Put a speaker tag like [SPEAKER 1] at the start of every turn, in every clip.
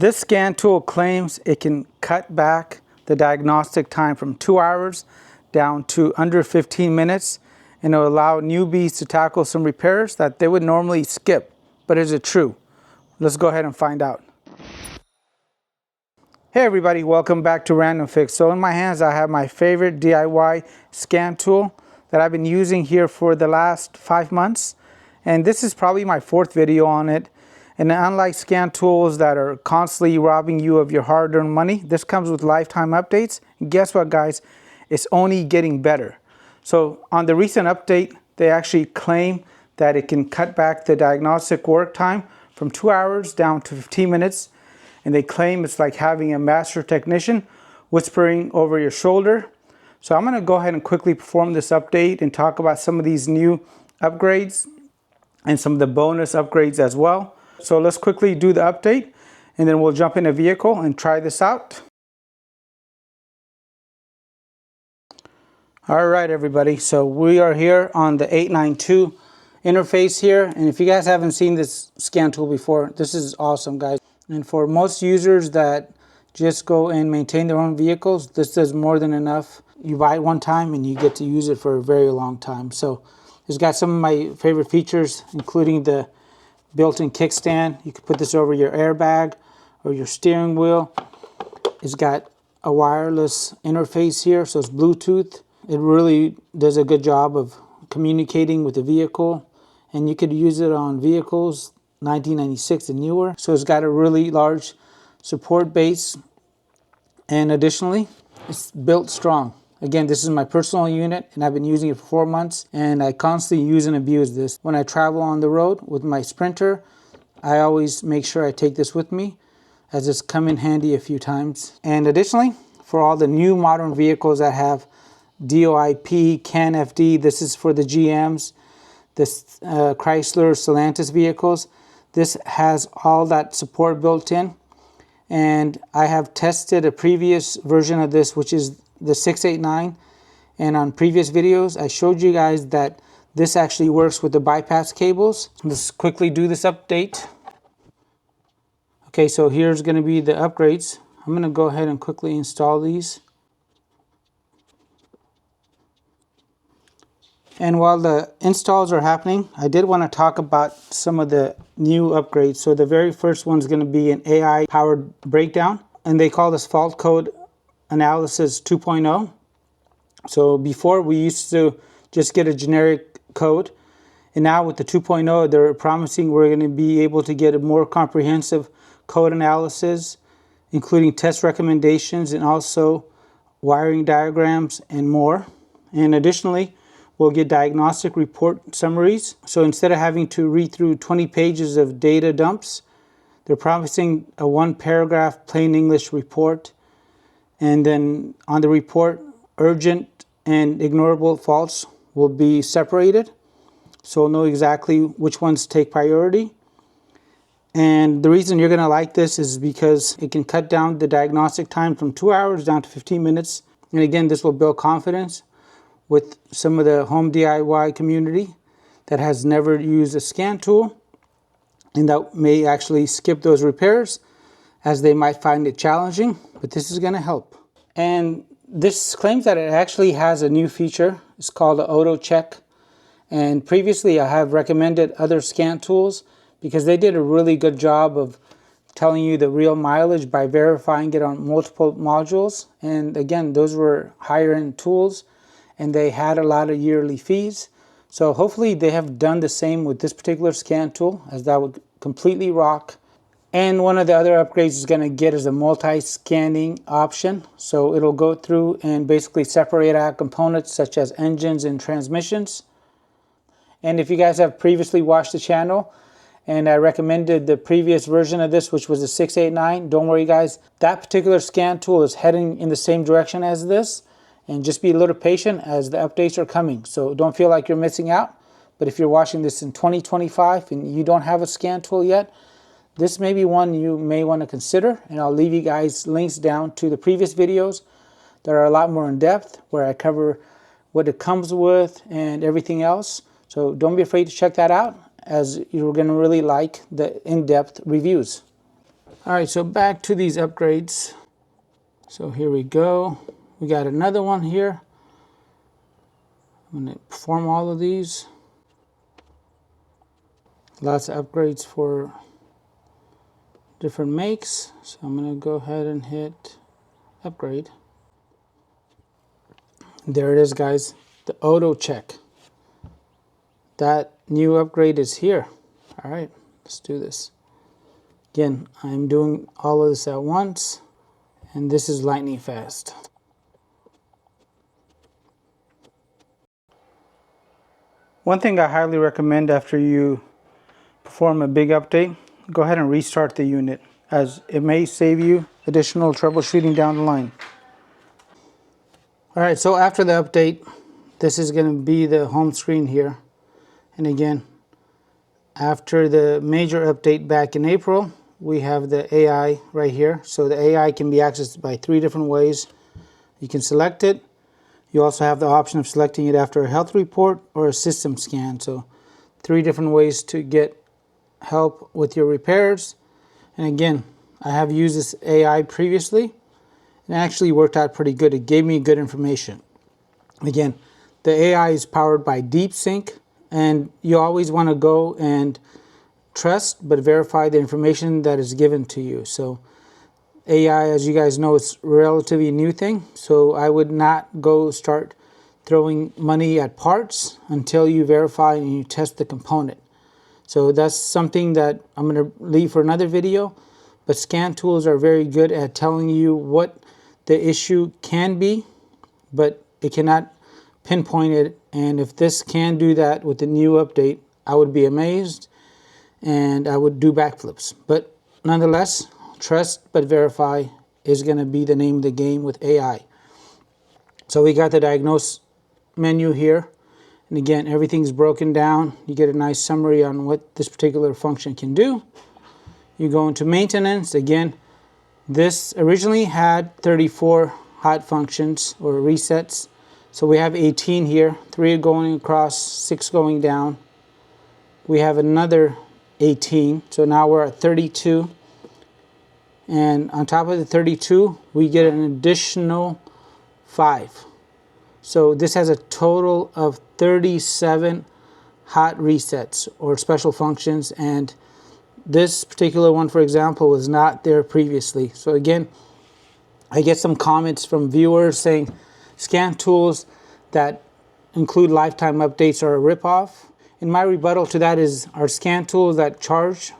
[SPEAKER 1] This scan tool claims it can cut back the diagnostic time from 2 hours down to under 15 minutes, and it will allow newbies to tackle some repairs that they would normally skip. But is it true? Let's go ahead and find out. Hey everybody, welcome back to Random Fix. So in my hands I have my favorite DIY scan tool that I've been using here for the last 5 months. And this is probably my 4th video on it. And unlike scan tools that are constantly robbing you of your hard-earned money, this comes with lifetime updates. And guess what, guys? It's only getting better. So on the recent update, they actually claim that it can cut back the diagnostic work time from 2 hours down to 15 minutes. And they claim it's like having a master technician whispering over your shoulder. So I'm going to go ahead and quickly perform this update and talk about some of these new upgrades and some of the bonus upgrades as well. So let's quickly do the update and then we'll jump in a vehicle and try this out. All right, everybody. So we are here on the 892 interface here. And if you guys haven't seen this scan tool before, this is awesome, guys. And for most users that just go and maintain their own vehicles, this does more than enough. You buy it one time and you get to use it for a very long time. So it's got some of my favorite features, including the built-in kickstand. You can put this over your airbag or your steering wheel. It's got a wireless interface here, so it's Bluetooth. It really does a good job of communicating with the vehicle, and you could use it on vehicles 1996 and newer. So it's got a really large support base, and additionally it's built strong. Again, this is my personal unit and I've been using it for 4 months, and I constantly use and abuse this. When I travel on the road with my Sprinter, I always make sure I take this with me, as it's come in handy a few times. And additionally, for all the new modern vehicles that have DOIP, CAN FD, this is for the GMs, this Chrysler, Stellantis vehicles. This has all that support built in. And I have tested a previous version of this, which is the 689, and on previous videos I showed you guys that this actually works with the bypass cables. Let's quickly do this update. Okay, so here's going to be the upgrades. I'm going to go ahead and quickly install these. And while the installs are happening, I did want to talk about some of the new upgrades. So the very first one is going to be an AI powered breakdown, and they call this fault code analysis 2.0. So before we used to just get a generic code, and now with the 2.0 they're promising we're going to be able to get a more comprehensive code analysis, including test recommendations and also wiring diagrams and more. And additionally, we'll get diagnostic report summaries. So instead of having to read through 20 pages of data dumps, they're promising a 1-paragraph plain English report. And then on the report, urgent and ignorable faults will be separated, so we'll know exactly which ones take priority. And the reason you're going to like this is because it can cut down the diagnostic time from 2 hours down to 15 minutes. And again, this will build confidence with some of the home DIY community that has never used a scan tool and that may actually skip those repairs, as they might find it challenging, but this is going to help. And this claims that it actually has a new feature. It's called the Auto Check. And previously I have recommended other scan tools because they did a really good job of telling you the real mileage by verifying it on multiple modules. And again, those were higher end tools and they had a lot of yearly fees. So hopefully they have done the same with this particular scan tool, as that would completely rock. And one of the other upgrades is going to get is a multi-scanning option. So it'll go through and basically separate out components such as engines and transmissions. And if you guys have previously watched the channel and I recommended the previous version of this, which was the 689, don't worry guys, that particular scan tool is heading in the same direction as this. And just be a little patient as the updates are coming. So don't feel like you're missing out. But if you're watching this in 2025 and you don't have a scan tool yet, this may be one you may want to consider, and I'll leave you guys links down to the previous videos that are a lot more in depth, where I cover what it comes with and everything else. So don't be afraid to check that out, as you're going to really like the in-depth reviews. All right, so back to these upgrades. So here we go. We got another one here. I'm going to perform all of these. Lots of upgrades for different makes. So I'm going to go ahead and hit upgrade. There it is, guys. The auto check. That new upgrade is here. All right, let's do this. Again, I'm doing all of this at once, and this is lightning fast. One thing I highly recommend after you perform a big update, go ahead and restart the unit, as it may save you additional troubleshooting down the line. All right, so after the update, this is going to be the home screen here. And again, after the major update back in April, we have the AI right here. So the AI can be accessed by 3 different ways. You can select it. You also have the option of selecting it after a health report or a system scan. So 3 different ways to get help with your repairs. And again, I have used this AI previously, and it actually worked out pretty good. It gave me good information. Again, the AI is powered by DeepSync, and you always want to go and trust but verify the information that is given to you. So AI, as you guys know, it's a relatively new thing, so I would not go start throwing money at parts until you verify and you test the component. So that's something that I'm going to leave for another video, but scan tools are very good at telling you what the issue can be, but it cannot pinpoint it. And if this can do that with the new update, I would be amazed and I would do backflips. But nonetheless, trust but verify is going to be the name of the game with AI. So we got the Diagnose menu here. And again, everything's broken down. You get a nice summary on what this particular function can do. You go into maintenance. Again, this originally had 34 hot functions or resets. So we have 18 here, 3 going across, 6 going down. We have another 18, so now we're at 32. And on top of the 32, we get an additional 5. So this has a total of 37 hot resets or special functions, and this particular one, for example, was not there previously. So again, I get some comments from viewers saying scan tools that include lifetime updates are a ripoff. And my rebuttal to that is, are scan tools that charge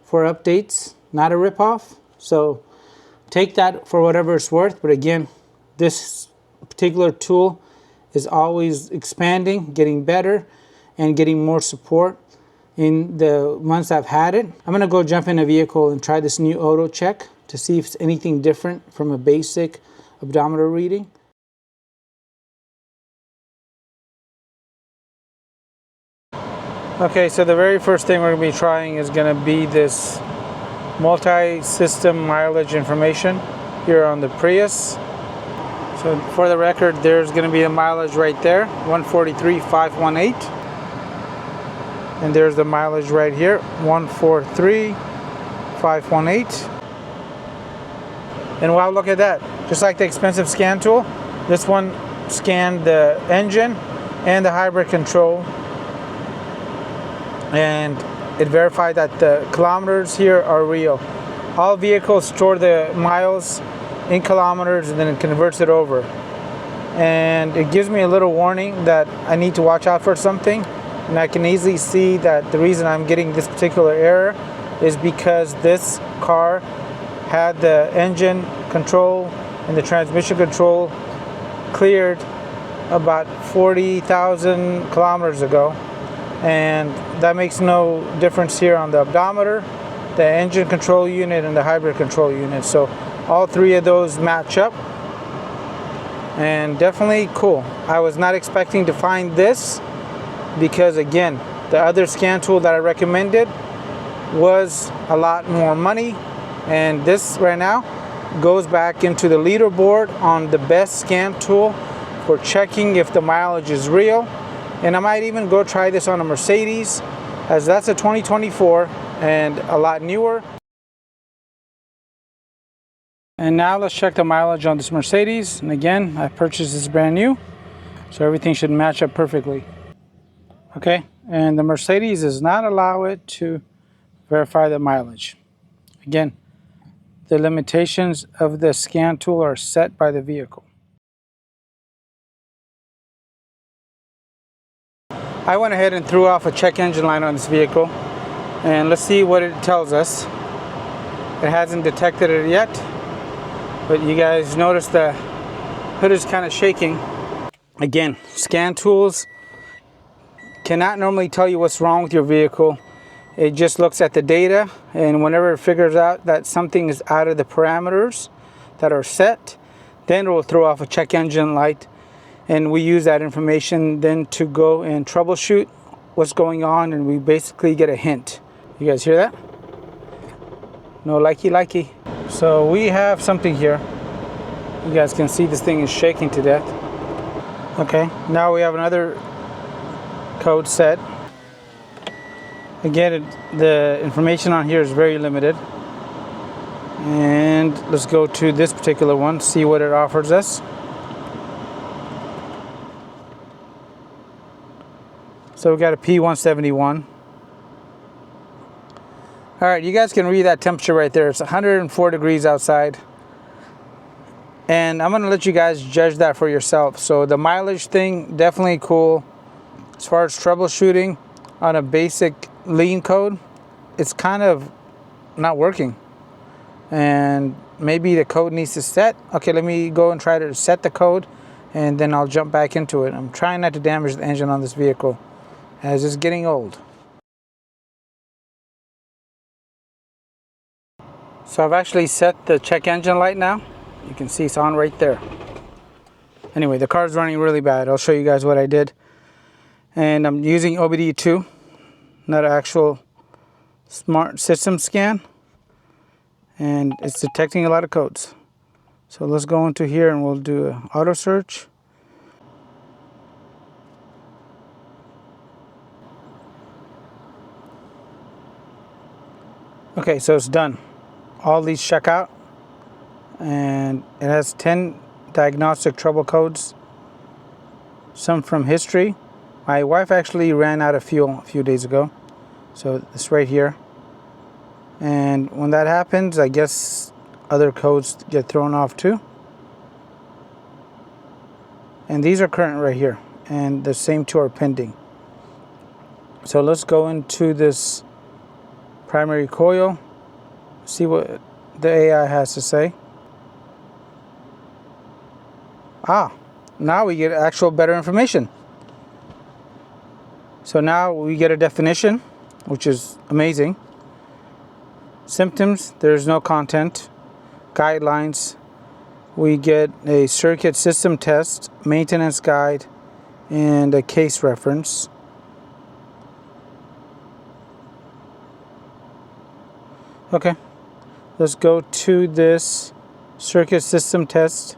[SPEAKER 1] for updates not a ripoff? So take that for whatever it's worth. But again, this particular tool is always expanding, getting better, and getting more support in the months I've had it. I'm going to go jump in a vehicle and try this new auto check to see if it's anything different from a basic odometer reading. Okay, so the very first thing we're going to be trying is going to be this multi-system mileage information here on the Prius. So for the record, there's going to be a mileage right there, 143,518. And there's the mileage right here, 143,518. And wow, look at that. Just like the expensive scan tool, this one scanned the engine and the hybrid control, and it verified that the kilometers here are real. All vehicles store the miles in kilometers and then it converts it over. And it gives me a little warning that I need to watch out for something. And I can easily see that the reason I'm getting this particular error is because this car had the engine control and the transmission control cleared about 40,000 kilometers ago. And that makes no difference here on the odometer, the engine control unit, and the hybrid control unit. So all 3 of those match up, and definitely cool. I was not expecting to find this because, again, the other scan tool that I recommended was a lot more money, and this right now goes back into the leaderboard on the best scan tool for checking if the mileage is real. And I might even go try this on a Mercedes, as that's a 2024 and a lot newer. And now let's check the mileage on this Mercedes. And again, I purchased this brand new, so everything should match up perfectly. Okay, and the Mercedes does not allow it to verify the mileage. Again, the limitations of the scan tool are set by the vehicle. I went ahead and threw off a check engine light on this vehicle, and let's see what it tells us. It hasn't detected it yet, but you guys notice the hood is kind of shaking. Again, scan tools cannot normally tell you what's wrong with your vehicle. It just looks at the data, and whenever it figures out that something is out of the parameters that are set, then it will throw off a check engine light, and we use that information then to go and troubleshoot what's going on, and we basically get a hint. You guys hear that? No likey. So we have something here. You guys can see this thing is shaking to death. Okay, now we have another code set. Again, the information on here is very limited. And let's go to this particular one, see what it offers us. So we got a P171. All right, you guys can read that temperature right there. It's 104 degrees outside. And I'm gonna let you guys judge that for yourself. So the mileage thing, definitely cool. As far as troubleshooting on a basic lean code, it's kind of not working. And maybe the code needs to set. Okay, let me go and try to set the code, and then I'll jump back into it. I'm trying not to damage the engine on this vehicle, as it's getting old. So I've actually set the check engine light now. You can see it's on right there. Anyway, the car's running really bad. I'll show you guys what I did. And I'm using OBD2, not an actual smart system scan. And it's detecting a lot of codes. So let's go into here and we'll do an auto search. Okay, so it's done. All these check out, and it has 10 diagnostic trouble codes, some from history. My wife actually ran out of fuel a few days ago, so it's right here. And when that happens, I guess other codes get thrown off too. And these are current right here, and the same two are pending. So let's go into this primary coil, see what the AI has to say. Now we get actual better information. So now we get a definition, which is amazing. Symptoms, there's no content. Guidelines, we get a circuit system test, maintenance guide, and a case reference. Okay, let's go to this circuit system test.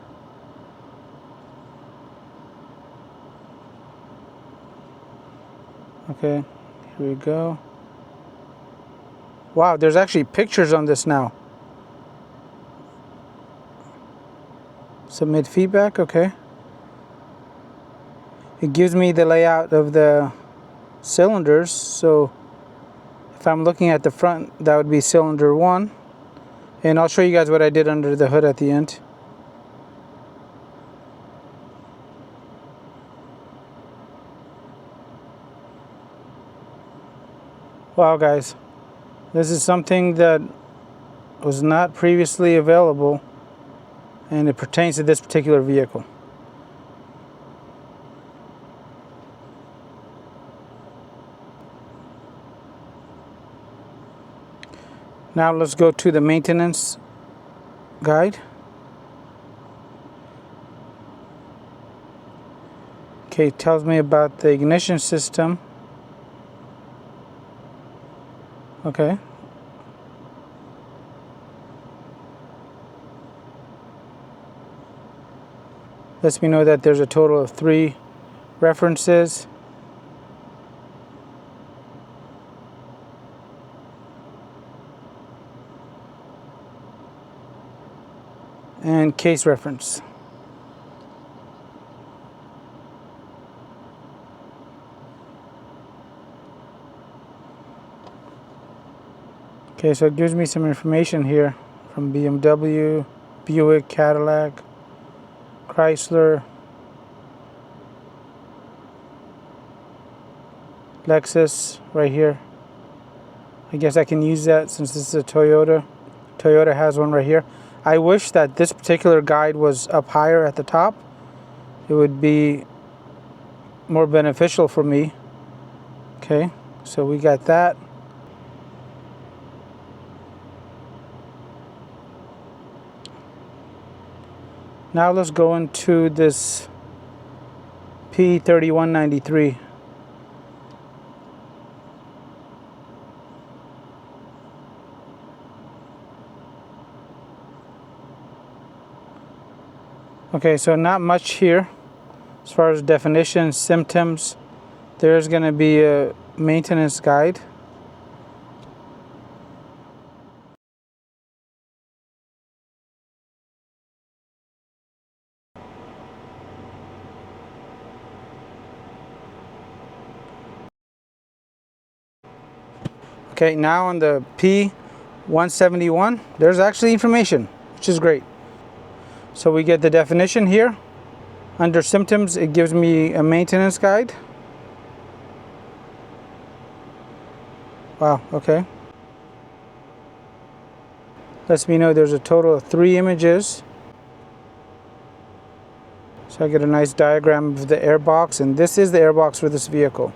[SPEAKER 1] Okay, here we go. Wow, there's actually pictures on this now. Submit feedback, okay. It gives me the layout of the cylinders, so if I'm looking at the front, that would be cylinder 1. And I'll show you guys what I did under the hood at the end. Wow, guys, this is something that was not previously available, and it pertains to this particular vehicle. Now let's go to the maintenance guide. Okay, it tells me about the ignition system. Okay. Lets me know that there's a total of 3 references. and case reference. Okay, so it gives me some information here from BMW, Buick, Cadillac, Chrysler, Lexus right here. I guess I can use that since this is a Toyota. Toyota has one right here. I wish that this particular guide was up higher at the top. It would be more beneficial for me. Okay, so we got that. Now let's go into this P3193. Okay, so not much here as far as definitions, symptoms. There's going to be a maintenance guide. Okay, now on the P171, there's actually information, which is great. So we get the definition here. Under symptoms, it gives me a maintenance guide. Wow, okay. Lets me know there's a total of 3 images. So I get a nice diagram of the airbox, and this is the airbox for this vehicle.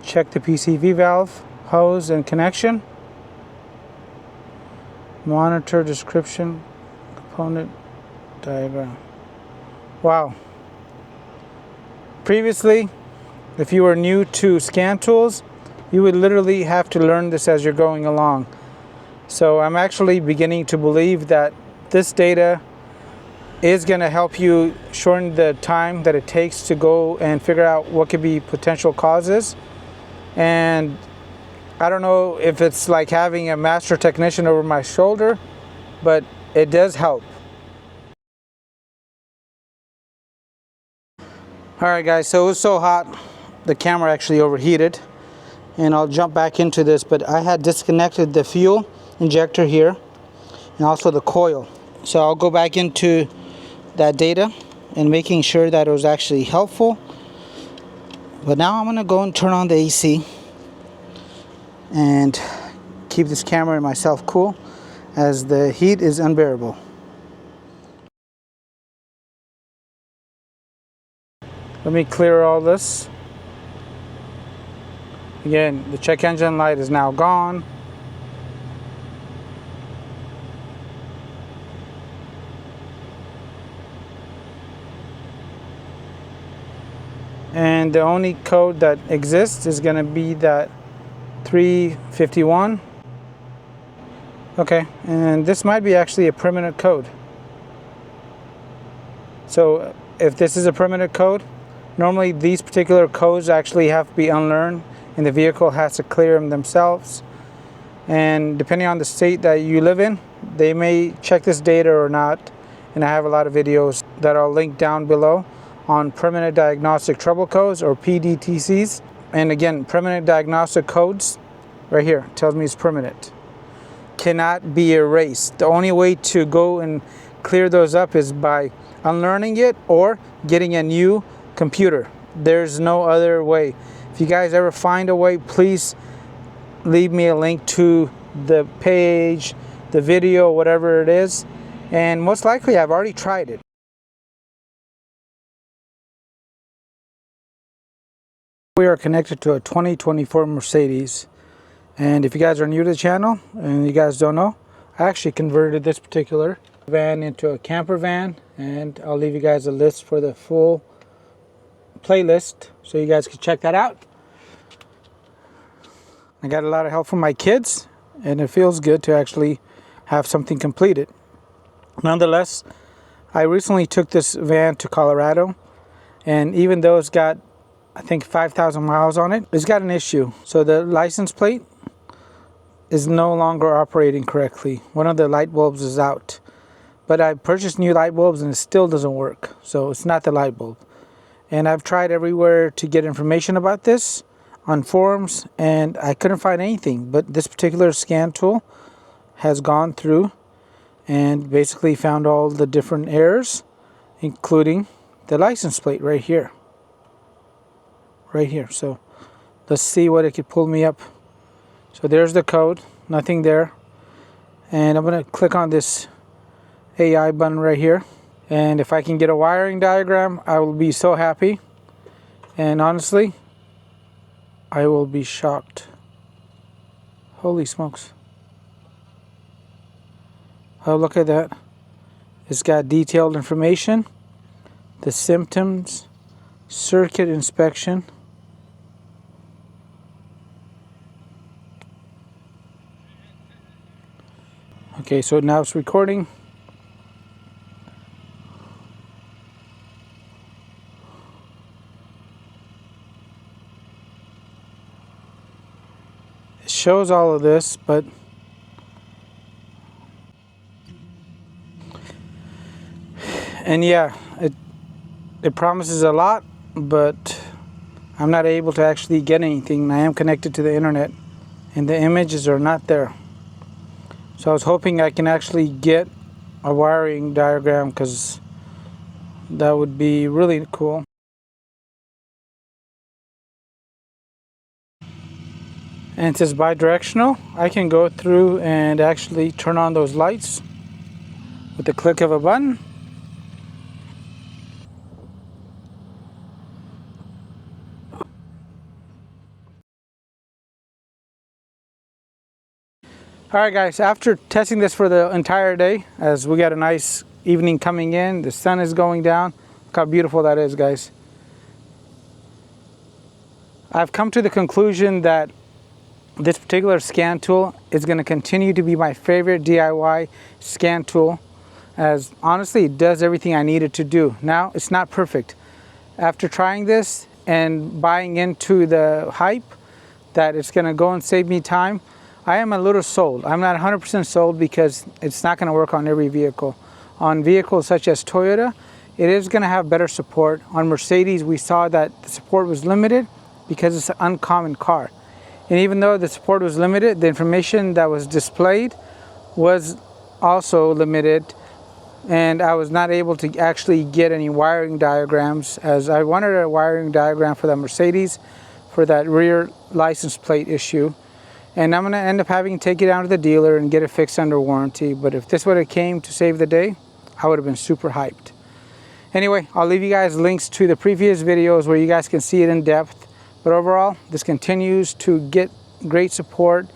[SPEAKER 1] Check the PCV valve, hose, and connection. Monitor description, component diagram. Wow. Previously, if you were new to scan tools, you would literally have to learn this as you're going along. So I'm actually beginning to believe that this data is going to help you shorten the time that it takes to go and figure out what could be potential causes. And I don't know if it's like having a master technician over my shoulder, but it does help. Alright guys, so it was so hot, the camera actually overheated. And I'll jump back into this, but I had disconnected the fuel injector here and also the coil. So I'll go back into that data and making sure that it was actually helpful. But now I'm going to go and turn on the AC and keep this camera and myself cool as the heat is unbearable. Let me clear all this. Again, the check engine light is now gone. And the only code that exists is going to be that 351. Okay, and this might be actually a permanent code. So if this is a permanent code, normally these particular codes actually have to be unlearned and the vehicle has to clear them themselves. And depending on the state that you live in, they may check this data or not. And I have a lot of videos that I'll link down below on permanent diagnostic trouble codes, or PDTCs. And again, permanent diagnostic codes right here tells me it's permanent, cannot be erased. The only way to go and clear those up is by unlearning it or getting a new computer. There's no other way. If you guys ever find a way, please leave me a link to the page, the video, whatever it is, and most likely I've already tried it. We are connected to a 2024 Mercedes, and if you guys are new to the channel and you guys don't know, I actually converted this particular van into a camper van, and I'll leave you guys a list for the full playlist so you guys can check that out. I got a lot of help from my kids, and it feels good to actually have something completed. Nonetheless, I recently took this van to Colorado, and even though it's got, I think, 5,000 miles on it, it's got an issue. So the license plate is no longer operating correctly. One of the light bulbs is out. But I purchased new light bulbs and it still doesn't work. So it's not the light bulb. And I've tried everywhere to get information about this on forums and I couldn't find anything. But this particular scan tool has gone through and basically found all the different errors, including the license plate right here. Right here. So let's see what it could pull me up. So there's the code, nothing there. And I'm going to click on this AI button right here. And if I can get a wiring diagram, I will be so happy. And honestly, I will be shocked. Holy smokes. Oh, look at that. It's got detailed information, the symptoms, circuit inspection. Okay, so now it's recording. It shows all of this, but and yeah, it promises a lot, but I'm not able to actually get anything. I am connected to the internet and the images are not there. So I was hoping I can actually get a wiring diagram because that would be really cool. And it says bi-directional. I can go through and actually turn on those lights with the click of a button. Alright guys, after testing this for the entire day, as we got a nice evening coming in, the sun is going down. Look how beautiful that is, guys. I've come to the conclusion that this particular scan tool is going to continue to be my favorite DIY scan tool, as honestly it does everything I need it to do. Now, it's not perfect. After trying this and buying into the hype that it's going to go and save me time, I am a little sold. I'm not 100% sold because it's not going to work on every vehicle. On vehicles such as Toyota, it is going to have better support. On Mercedes, we saw that the support was limited because it's an uncommon car. And even though the support was limited, the information that was displayed was also limited. And I was not able to actually get any wiring diagrams, as I wanted a wiring diagram for the Mercedes for that rear license plate issue. And I'm going to end up having to take it down to the dealer and get it fixed under warranty. But if this would have came to save the day, I would have been super hyped. Anyway, I'll leave you guys links to the previous videos where you guys can see it in depth. But overall, this continues to get great support.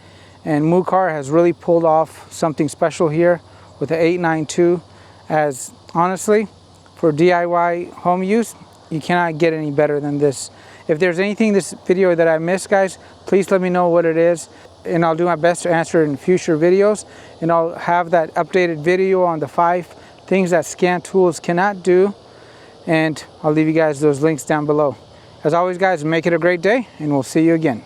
[SPEAKER 1] And Mucar has really pulled off something special here with the 892. As honestly, for DIY home use, you cannot get any better than this. If there's anything in this video that I missed, guys, please let me know what it is. And I'll do my best to answer it in future videos. And I'll have that updated video on the 5 things that scan tools cannot do. And I'll leave you guys those links down below. As always, guys, make it a great day, and we'll see you again.